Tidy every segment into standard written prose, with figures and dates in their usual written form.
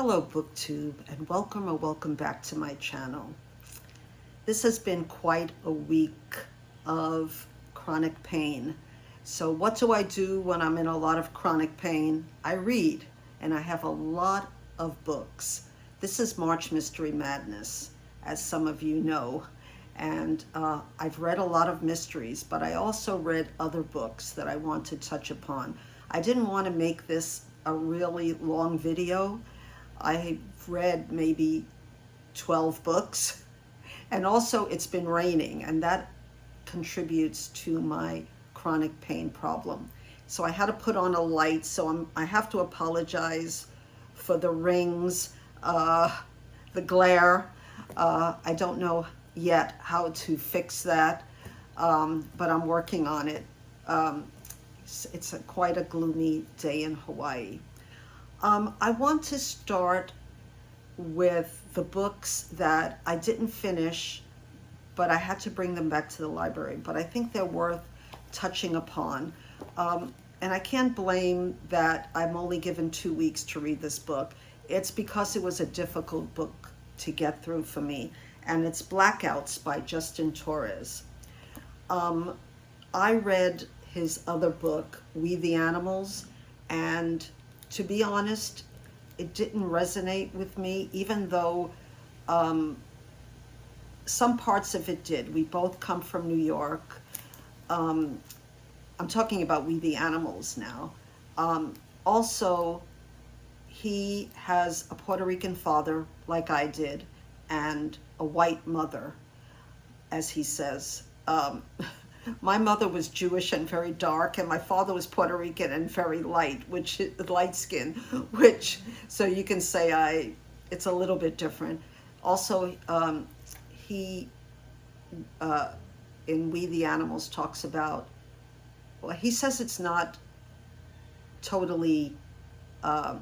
Hello Booktube, and welcome back to my channel. This has been quite a week of chronic pain. So what do I do when I'm in a lot of chronic pain? I read, and I have a lot of books. This is March Mystery Madness, as some of you know, and I've read a lot of mysteries, but I also read other books that I want to touch upon. I didn't want to make this a really long video. I read maybe 12 books, and also it's been raining, and that contributes to my chronic pain problem. So I had to put on a light, so I have to apologize for the rings, the glare. I don't know yet how to fix that, but I'm working on it. It's quite a gloomy day in Hawaii. I want to start with the books that I didn't finish, but I had to bring them back to the library. But I think they're worth touching upon. And I can't blame that I'm only given 2 weeks to read this book. It's because it was a difficult book to get through for me. And it's Blackouts by Justin Torres. I read his other book, We the Animals, and to be honest, it didn't resonate with me, even though some parts of it did. We both come from New York. I'm talking about We the Animals now. Also, he has a Puerto Rican father, like I did, and a white mother, as he says. My mother was Jewish and very dark, and my father was Puerto Rican and very light, light skin, so you can say it's a little bit different. Also, he, in We the Animals, talks about, well, he says it's not totally a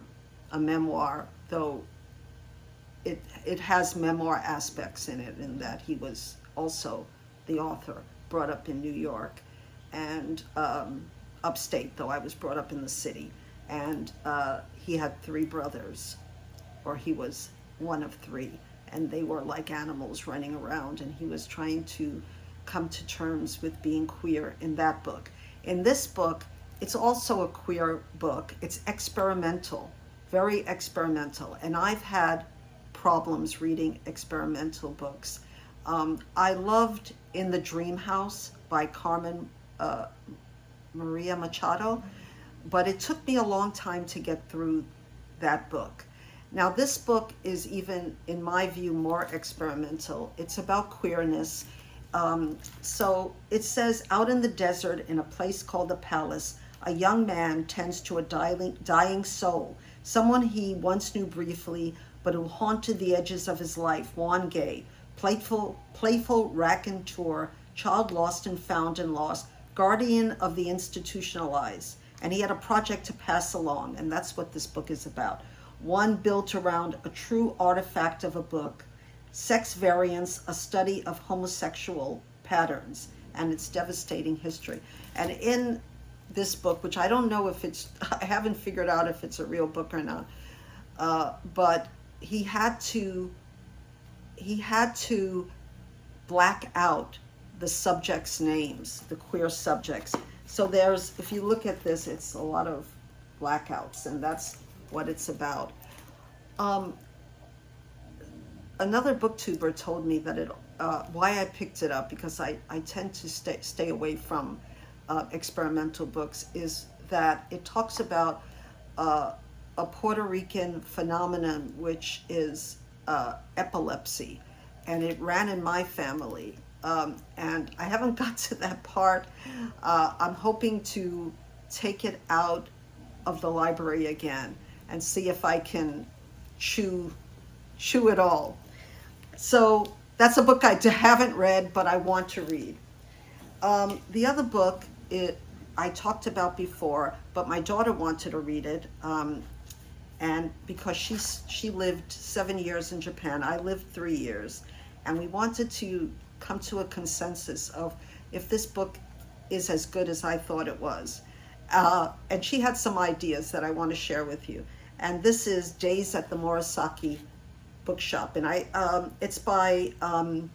memoir, though it has memoir aspects in it, in that he was also the author, brought up in New York and upstate, though I was brought up in the city. And he had 3 brothers, or he was one of 3, and they were like animals running around, and he was trying to come to terms with being queer in that book. In this book, it's also a queer book. It's experimental, very experimental, and I've had problems reading experimental books. I loved In the Dream House by Carmen Maria Machado, but it took me a long time to get through that book. Now this book is even, in my view, more experimental. It's about queerness. So it says, out in the desert in a place called the Palace, a young man tends to a dying soul, someone he once knew briefly, but who haunted the edges of his life, Juan Gay. Playful raconteur, child lost and found and lost, guardian of the institutionalized. And he had a project to pass along, and that's what this book is about. One built around a true artifact of a book, Sex Variance, a study of homosexual patterns and its devastating history. And in this book, which I don't know if I haven't figured out if it's a real book or not, but he had to black out the subjects' names, the queer subjects. So if you look at this, it's a lot of blackouts, and that's what it's about. Another booktuber told me that why I picked it up, because I tend to stay away from experimental books, is that it talks about a Puerto Rican phenomenon, which is epilepsy, and it ran in my family, and I haven't got to that part. I'm hoping to take it out of the library again and see if I can chew it all. So that's a book I haven't read, but I want to read. The other book I talked about before, but my daughter wanted to read it, and because she lived 7 years in Japan, I lived 3 years, and we wanted to come to a consensus of if this book is as good as I thought it was. And she had some ideas that I want to share with you. And this is Days at the Morisaki Bookshop. And it's by, now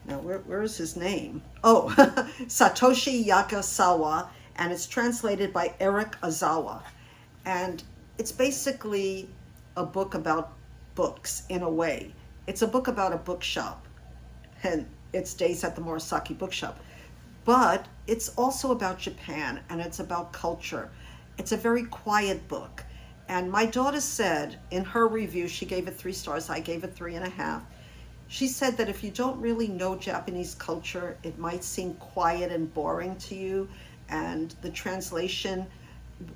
where is his name? Oh, Satoshi Yagisawa, and it's translated by Eric Azawa. And it's basically a book about books in a way. It's a book about a bookshop, and it's Days at the Morisaki Bookshop. But it's also about Japan, and it's about culture. It's a very quiet book. And my daughter said in her review, she gave it 3 stars, I gave it 3.5. She said that if you don't really know Japanese culture, it might seem quiet and boring to you. And the translation,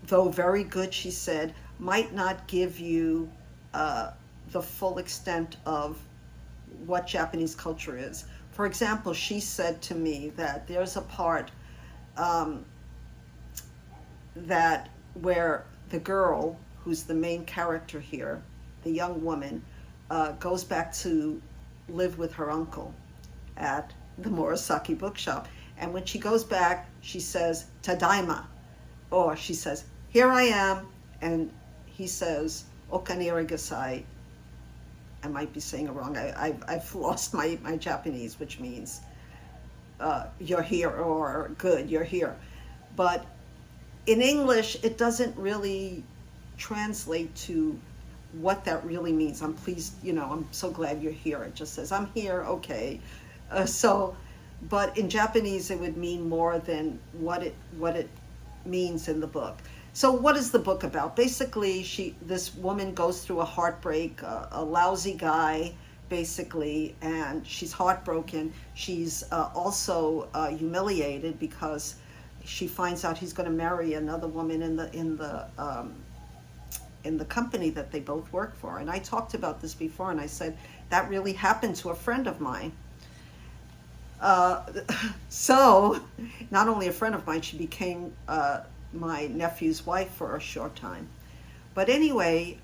though very good, she said, might not give you the full extent of what Japanese culture is. For example, she said to me that there's a part that where the girl, who's the main character here, the young woman, goes back to live with her uncle at the Morisaki Bookshop. And when she goes back, she says, Tadaima, or she says, here I am, and he says, Okane arigasai. I might be saying it wrong. I've lost my Japanese, which means you're here, or good, you're here. But in English, it doesn't really translate to what that really means. I'm pleased, I'm so glad you're here. It just says, I'm here, okay. But in Japanese, it would mean more than what it means in the book. So what is the book about? Basically, this woman goes through a heartbreak, a lousy guy, basically, and she's heartbroken. She's also humiliated because she finds out he's going to marry another woman in the company that they both work for. And I talked about this before, and I said that really happened to a friend of mine. So not only a friend of mine, she became my nephew's wife for a short time. But anyway,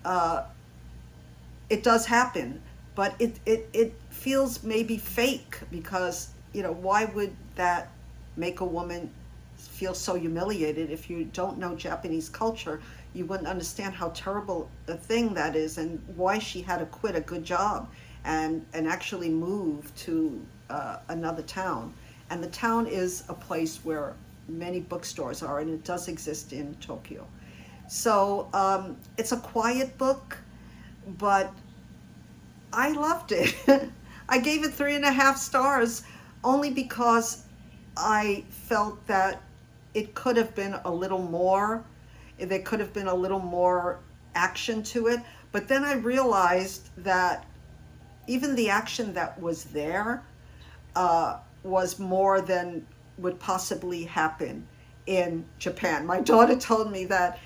it does happen, but it feels maybe fake because, why would that make a woman feel so humiliated? If you don't know Japanese culture, you wouldn't understand how terrible a thing that is, and why she had to quit a good job and actually move to another town. And the town is a place where many bookstores are, and it does exist in Tokyo. So it's a quiet book, but I loved it. I gave it 3.5 stars only because I felt that it could have been a little more, there could have been a little more action to it. But then I realized that even the action that was there was more than would possibly happen in Japan. My daughter told me that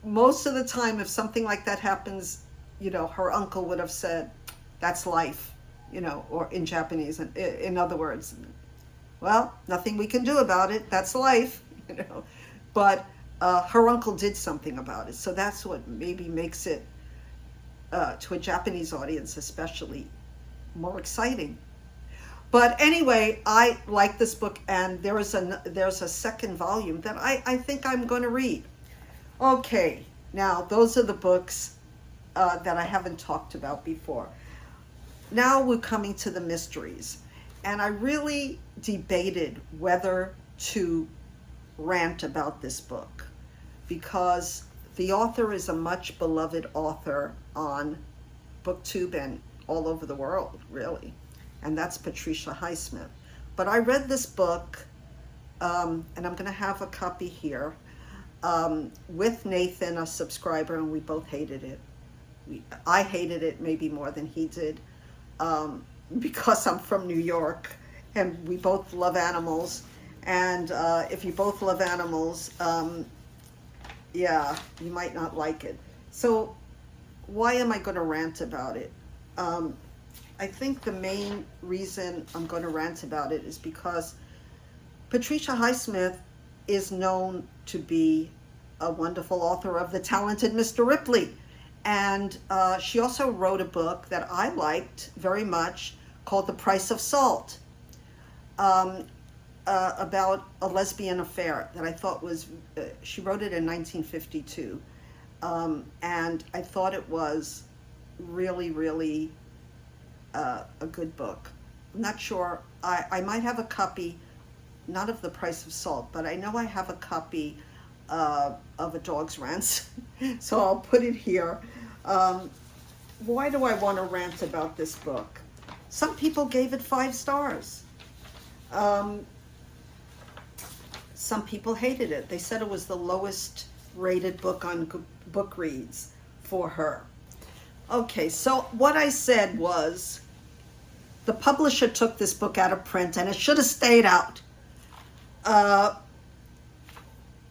most of the time if something like that happens, her uncle would have said, that's life, or in Japanese, in other words, well, nothing we can do about it, that's life, But her uncle did something about it. So that's what maybe makes it, to a Japanese audience especially, more exciting. But anyway, I like this book, and there's a second volume that I think I'm going to read. Okay, now those are the books that I haven't talked about before. Now we're coming to the mysteries, and I really debated whether to rant about this book because the author is a much beloved author on Booktube and all over the world, really. And that's Patricia Highsmith. But I read this book, and I'm going to have a copy here, with Nathan, a subscriber, and we both hated it. I hated it maybe more than he did, because I'm from New York, and we both love animals. And if you both love animals, yeah, you might not like it. So why am I going to rant about it? I think the main reason I'm going to rant about it is because Patricia Highsmith is known to be a wonderful author of The Talented Mr. Ripley. And she also wrote a book that I liked very much called The Price of Salt. about a lesbian affair that I thought was, she wrote it in 1952, and I thought it was really, really a good book. I'm not sure, I might have a copy, not of The Price of Salt, but I know I have a copy of A Dogs Rant, so I'll put it here. Why do I want to rant about this book? Some people gave it 5 stars. Some people hated it. They said it was the lowest rated book on Goodreads for her. Okay, so what I said was, the publisher took this book out of print and it should have stayed out.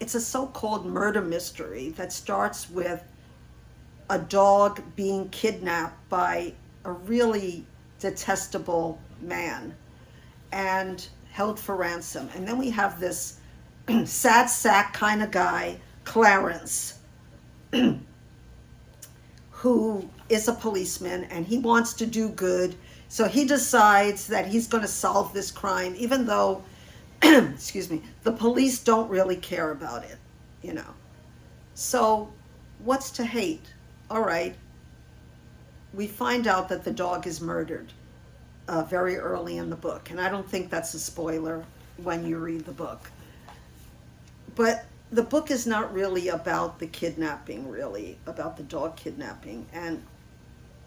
It's a so-called murder mystery that starts with a dog being kidnapped by a really detestable man and held for ransom. And then we have this sad sack kind of guy, Clarence, who is a policeman and he wants to do good. So he decides that he's going to solve this crime, even though, excuse me, the police don't really care about it, you know. So what's to hate? All right. We find out that the dog is murdered very early in the book. And I don't think that's a spoiler when you read the book. But the book is not really about the kidnapping, really, about the dog kidnapping. And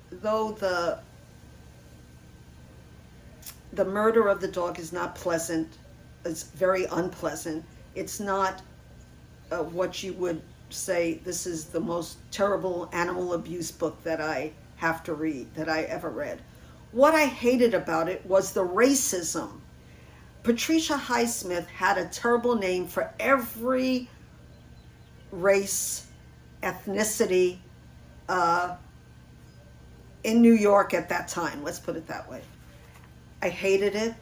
though the murder of the dog is not pleasant, it's very unpleasant. It's not what you would say, this is the most terrible animal abuse book that I have to read, that I ever read. What I hated about it was the racism. Patricia Highsmith had a terrible name for every race, ethnicity in New York at that time. Let's put it that way. I hated it.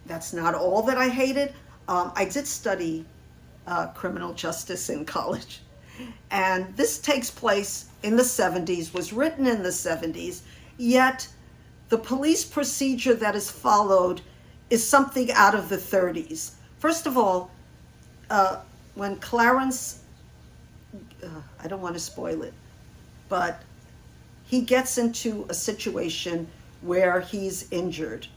That's not all that I hated. I did study criminal justice in college. And this takes place in the 70s, was written in the 70s, yet the police procedure that is followed is something out of the 30s. First of all, when Clarence, I don't want to spoil it, but he gets into a situation where he's injured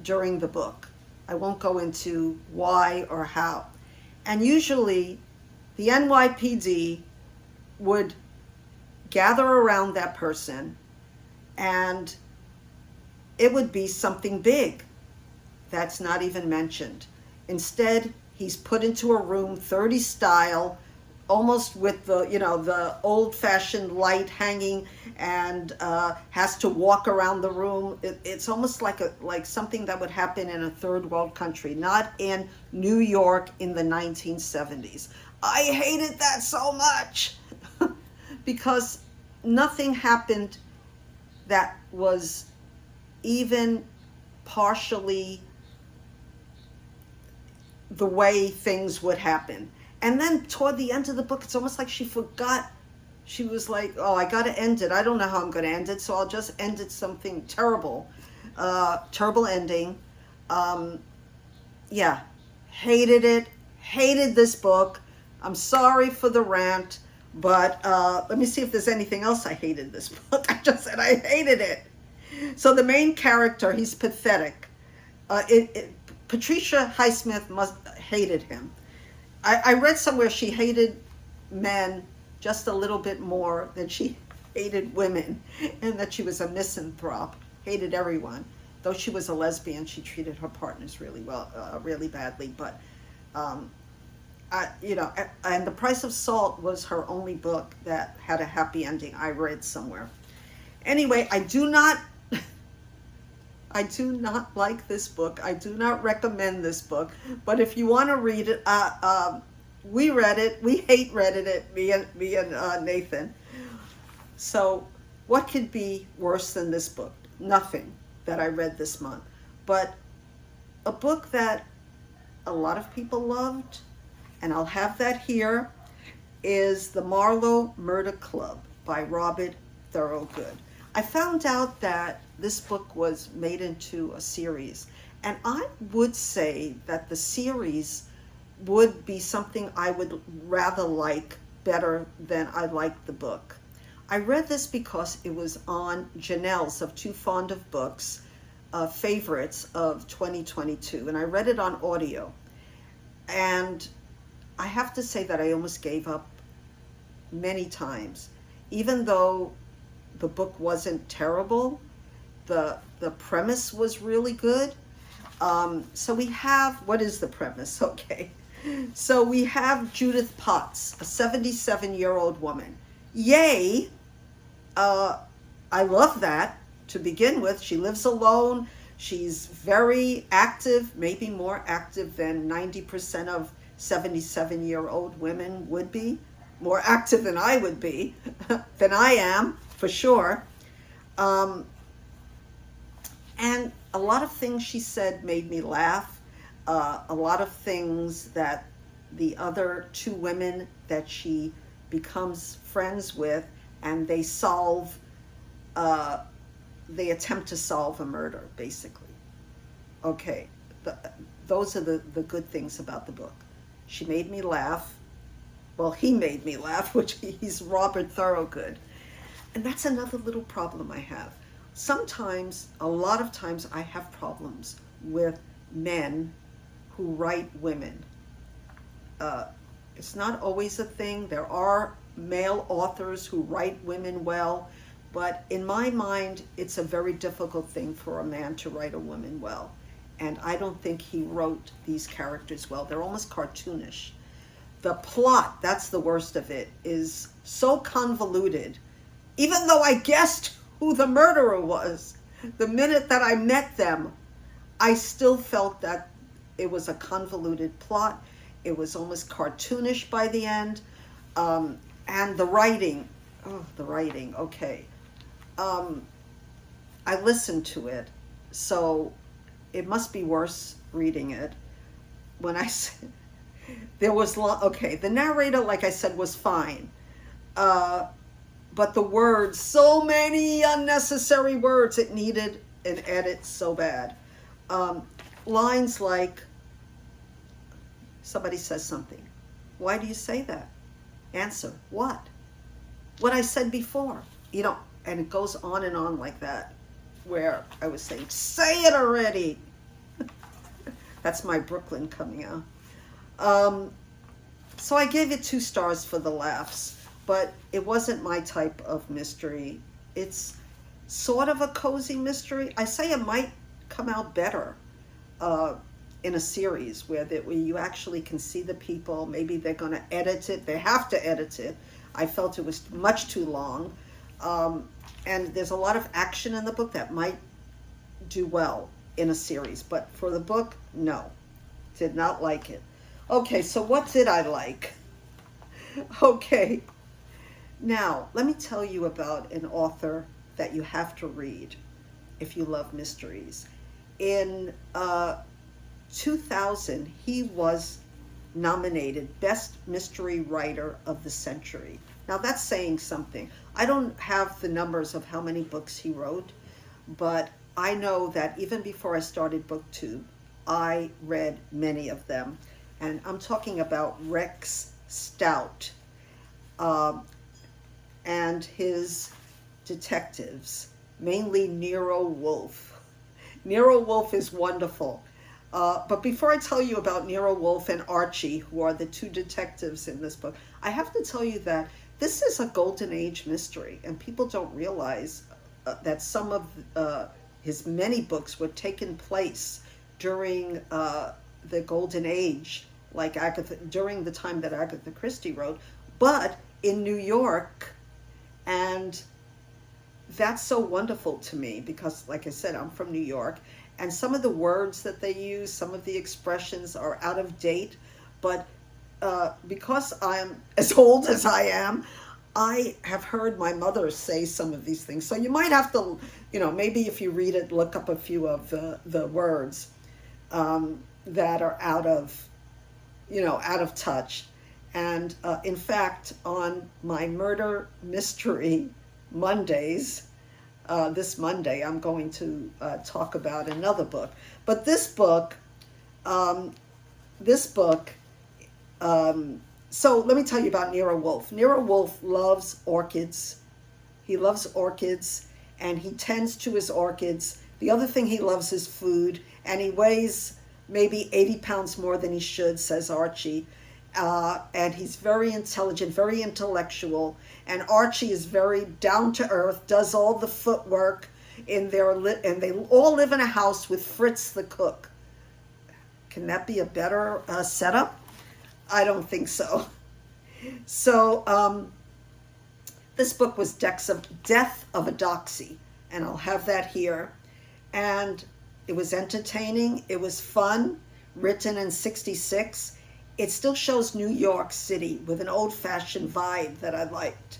during the book. I won't go into why or how. And usually the NYPD would gather around that person and it would be something big that's not even mentioned. Instead, he's put into a room 30s style, almost with the, you know, the old-fashioned light hanging, and has to walk around the room. It's almost like something that would happen in a third world country, not in New York in the 1970s. I hated that so much because nothing happened that was even partially the way things would happen. And then toward the end of the book, it's almost like she forgot. She was like, oh, I got to end it. I don't know how I'm going to end it, so I'll just end it something terrible. Terrible ending. Yeah, hated it. Hated this book. I'm sorry for the rant, but let me see if there's anything else I hated this book. I just said I hated it. So the main character, he's pathetic. Patricia Highsmith hated him. I read somewhere she hated men just a little bit more than she hated women, and that she was a misanthrope, hated everyone. Though she was a lesbian, she treated her partners really well, really badly. But, you know, and The Price of Salt was her only book that had a happy ending I read somewhere. Anyway, I do not like this book. I do not recommend this book. But if you want to read it, we read it. We read it. Me and Nathan. So, what could be worse than this book? Nothing that I read this month. But a book that a lot of people loved, and I'll have that here, is The Marlow Murder Club by Robert Thorogood. I found out that this book was made into a series, And I would say that the series would be something I would rather like better than I liked the book. I read this because it was on Janelle's of Too Fond of Books favorites of 2022, and I read it on audio. And I have to say that I almost gave up many times. Even though the book wasn't terrible, the premise was really good. So we have, what is the premise? Okay. So we have Judith Potts, a 77-year-old woman. Yay! I love that to begin with. She lives alone. She's very active, maybe more active than 90% of 77-year-old women would be. More active than I would be, than I am, for sure. And a lot of things she said made me laugh. A lot of things that the other two women that she becomes friends with, and they attempt to solve a murder, basically. Okay, those are the good things about the book. She made me laugh. Well, he made me laugh, which he's Robert Thorogood. And that's another little problem I have. Sometimes, a lot of times, I have problems with men who write women. It's not always a thing. There are male authors who write women well, but in my mind, it's a very difficult thing for a man to write a woman well. And I don't think he wrote these characters well. They're almost cartoonish. The plot, that's the worst of it, is so convoluted. Even though I guessed who the murderer was, the minute that I met them, I still felt that it was a convoluted plot. It was almost cartoonish by the end. And the writing, okay. I listened to it, so it must be worse reading it. When I said, there was, the narrator, like I said, was fine. But the words, so many unnecessary words, it needed an edit so bad. Lines like, somebody says something. Why do you say that? Answer, what? What I said before. And it goes on and on like that, where I was saying, say it already. That's my Brooklyn coming out. So I gave it 2 stars for the laughs, but it wasn't my type of mystery. It's sort of a cozy mystery. I say it might come out better in a series where you actually can see the people. Maybe they're going to edit it. They have to edit it. I felt it was much too long. And there's a lot of action in the book that might do well in a series. But for the book, no. Did not like it. Okay, so what did I like? Okay. Now, let me tell you about an author that you have to read if you love mysteries. In 2000, he was nominated Best Mystery Writer of the Century. Now, that's saying something. I don't have the numbers of how many books he wrote, but I know that even before I started Booktube, I read many of them. And I'm talking about Rex Stout and his detectives, mainly Nero Wolfe. Nero Wolfe is wonderful. But before I tell you about Nero Wolfe and Archie, who are the 2 detectives in this book, I have to tell you that this is a golden age mystery, and people don't realize that some of his many books were taking place during the golden age, like during the time that Agatha Christie wrote, but in New York. And that's so wonderful to me because, like I said, I'm from New York, and some of the words that they use, some of the expressions are out of date, but because I'm as old as I am, I have heard my mother say some of these things. So you might have to, maybe if you read it, look up a few of the words that are out of touch. And in fact, on my Murder Mystery Mondays, this Monday, I'm going to talk about another book. But um, this book, so let me tell you about Nero Wolfe. Nero Wolfe loves orchids. He loves orchids, and he tends to his orchids. The other thing he loves is food, and he weighs maybe 80 pounds more than he should, says Archie. And he's very intelligent, very intellectual. And Archie is very down to earth, does all the footwork and they all live in a house with Fritz the cook. Can that be a better setup? I don't think so. So this book was Death of a Doxy, and I'll have that here. And it was entertaining. It was fun, written in '66. It still shows New York City with an old-fashioned vibe that I liked.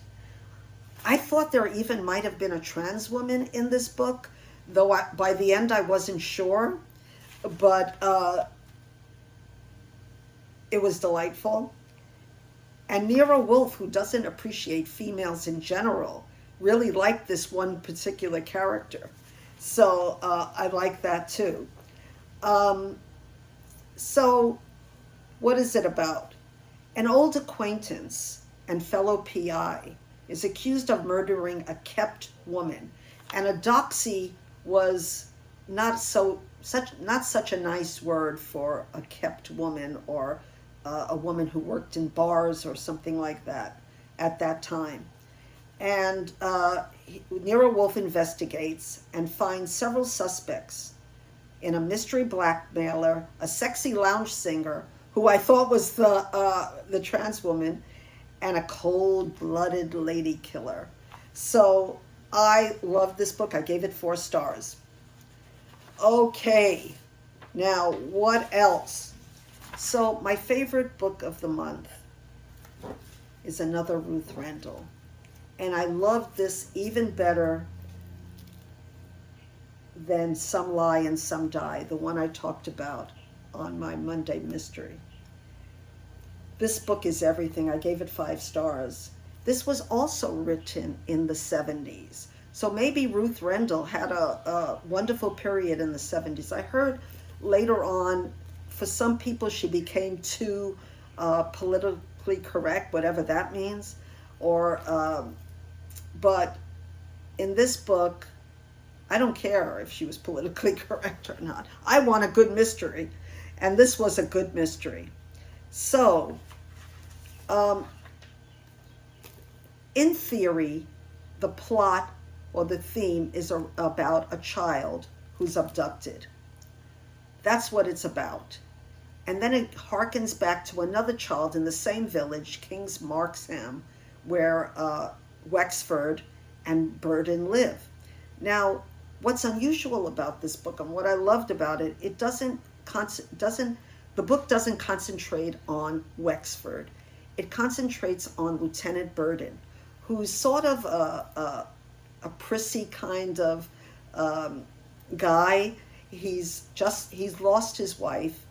I thought there even might have been a trans woman in this book, though by the end I wasn't sure. But it was delightful. And Nero Wolfe, who doesn't appreciate females in general, really liked this one particular character. So I like that too. So what is it about? An old acquaintance and fellow PI is accused of murdering a kept woman. And a doxy was not such a nice word for a kept woman, or a woman who worked in bars or something like that at that time. And Nero Wolfe investigates and finds several suspects in a mystery blackmailer, a sexy lounge singer, who I thought was the trans woman, and a cold-blooded lady killer. So I love this book. I gave it 4 stars. Okay, now what else? So my favorite book of the month is another Ruth Rendel. And I love this even better than Some Lie and Some Die, the one I talked about on my Monday mystery. This book is everything. I gave it 5 stars. This was also written in the 70s. So maybe Ruth Rendel had a wonderful period in the 70s. I heard later on, for some people, she became too politically correct, whatever that means. But in this book, I don't care if she was politically correct or not. I want a good mystery. And this was a good mystery. So, in theory, the plot or the theme is about a child who's abducted. That's what it's about. And then it harkens back to another child in the same village, King's Markham, where Wexford and Burden live. Now, what's unusual about this book and what I loved about it, the book doesn't concentrate on Wexford. It concentrates on Lieutenant Burden, who's sort of a prissy kind of guy. He's lost his wife,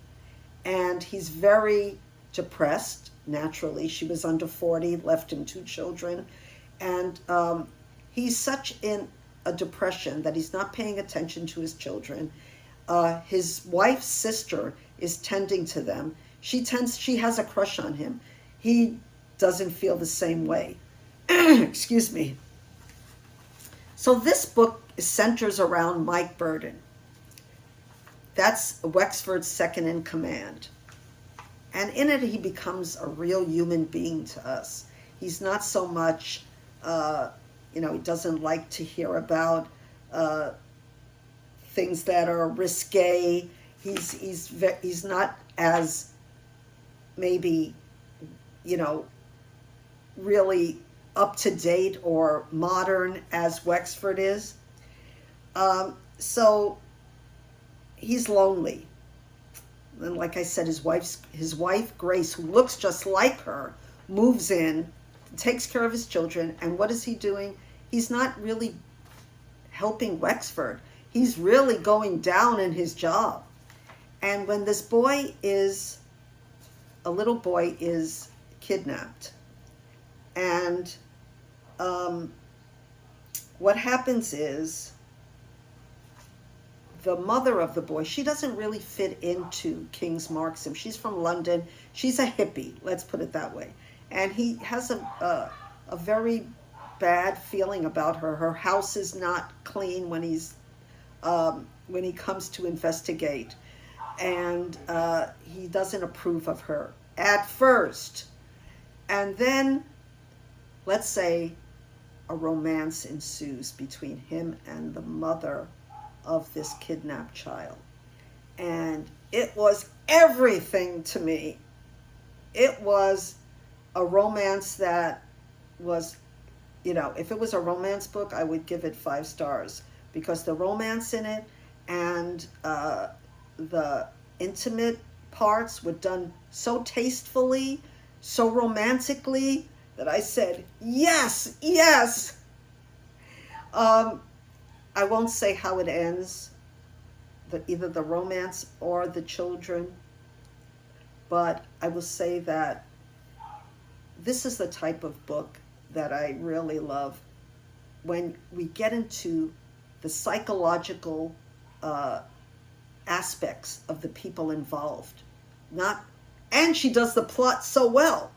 and he's very depressed. Naturally, she was under 40, left him 2 children, and he's such in a depression that he's not paying attention to his children. His wife's sister is tending to them. She has a crush on him. He doesn't feel the same way. Excuse me. So this book centers around Mike Burden. That's Wexford's second in command. And in it, he becomes a real human being to us. He's not so much, he doesn't like to hear about things that are risque. He's not as maybe, really up to date or modern as Wexford is. So he's lonely. And like I said, his wife, Grace, who looks just like her, moves in, takes care of his children. And what is he doing? He's not really helping Wexford. He's really going down in his job. And when this a little boy is kidnapped, and what happens is the mother of the boy, she doesn't really fit into King's Marxism. She's from London. She's a hippie, let's put it that way. And he has a very bad feeling about her. Her house is not clean when he comes to investigate. And he doesn't approve of her at first. And then, let's say, a romance ensues between him and the mother of this kidnapped child. And it was everything to me. It was a romance that was, if it was a romance book, I would give it 5 stars, because the romance in it and the intimate parts were done so tastefully, so romantically, that I said, yes, yes. I won't say how it ends, either the romance or the children, but I will say that this is the type of book that I really love, when we get into the psychological aspects of the people involved. And she does the plot so well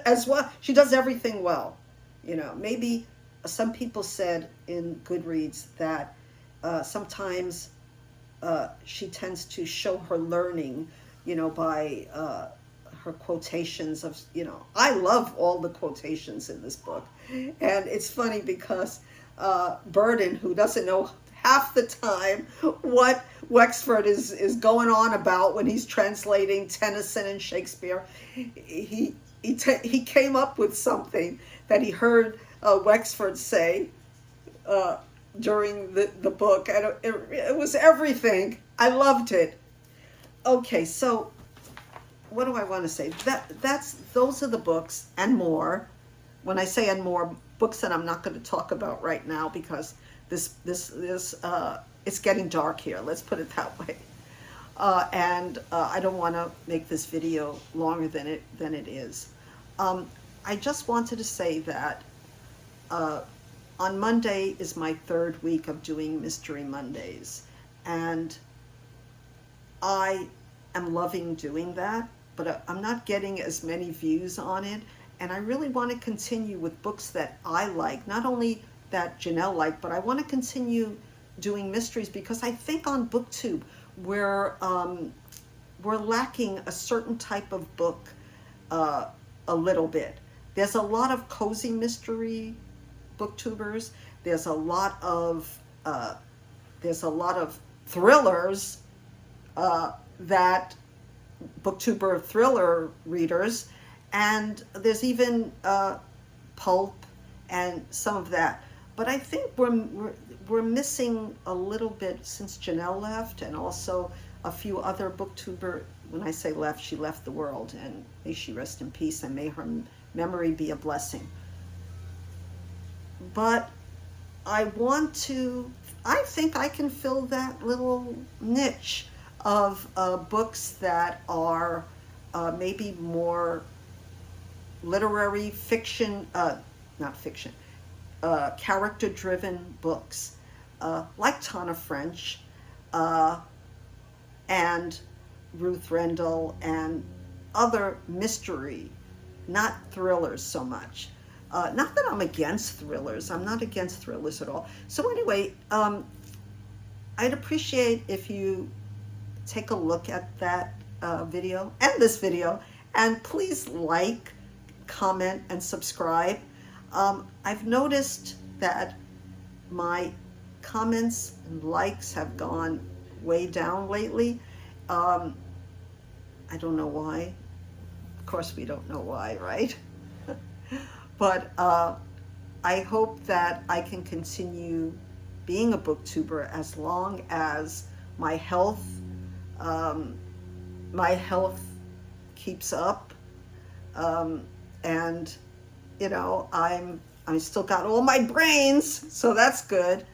as well. She does everything well. Maybe some people said in Goodreads that sometimes she tends to show her learning, by her quotations of, I love all the quotations in this book. And it's funny because Burden, who doesn't know half the time what Wexford is going on about when he's translating Tennyson and Shakespeare, he came up with something that he heard Wexford say during the book, and it was everything. I loved it. Okay, so what do I want to say? Those are the books and more. When I say and more, books that I'm not going to talk about right now, because this it's getting dark here. Let's put it that way. And I don't want to make this video longer than it is. I just wanted to say that on Monday is my 3rd week of doing Mystery Mondays, and I am loving doing that, but I'm not getting as many views on it, and I really want to continue with books that I like, not only that Janelle liked, but I want to continue doing mysteries, because I think on Booktube we're lacking a certain type of book a little bit. There's a lot of cozy mystery booktubers. There's a lot of thrillers that booktuber thriller readers, and there's even pulp and some of that. But I think we're missing a little bit since Janelle left, and also a few other booktuber. When I say left, she left the world, and may she rest in peace, and may her memory be a blessing. But I think I can fill that little niche of books that are maybe more literary fiction, not fiction, character-driven books, like Tana French and Ruth Rendel, and other mystery, not thrillers so much. Not that I'm against thrillers. I'm not against thrillers at all. So anyway, I'd appreciate if you take a look at that video and this video, and please like, comment, and subscribe. I've noticed that my comments and likes have gone way down lately. I don't know why. Of course we don't know why, right? But I hope that I can continue being a booktuber as long as my health keeps up, and I still got all my brains, so that's good.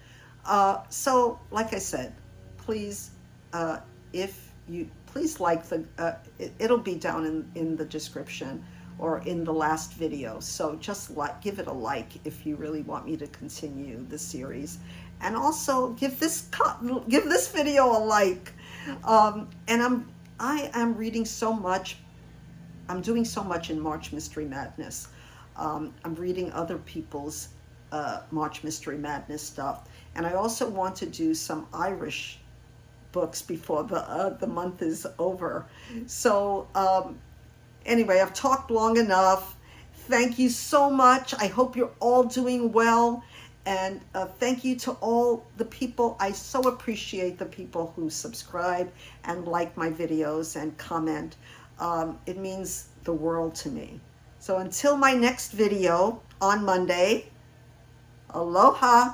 So like I said, please, if you please like it'll be down in the description or in the last video. So just give it a like if you really want me to continue the series. And also give this video a like. And I am reading so much. I'm doing so much in March Mystery Madness. I'm reading other people's March Mystery Madness stuff. And I also want to do some Irish books before the month is over. So anyway, I've talked long enough. Thank you so much. I hope you're all doing well. And thank you to all the people. I so appreciate the people who subscribe and like my videos and comment. It means the world to me. So until my next video on Monday, aloha.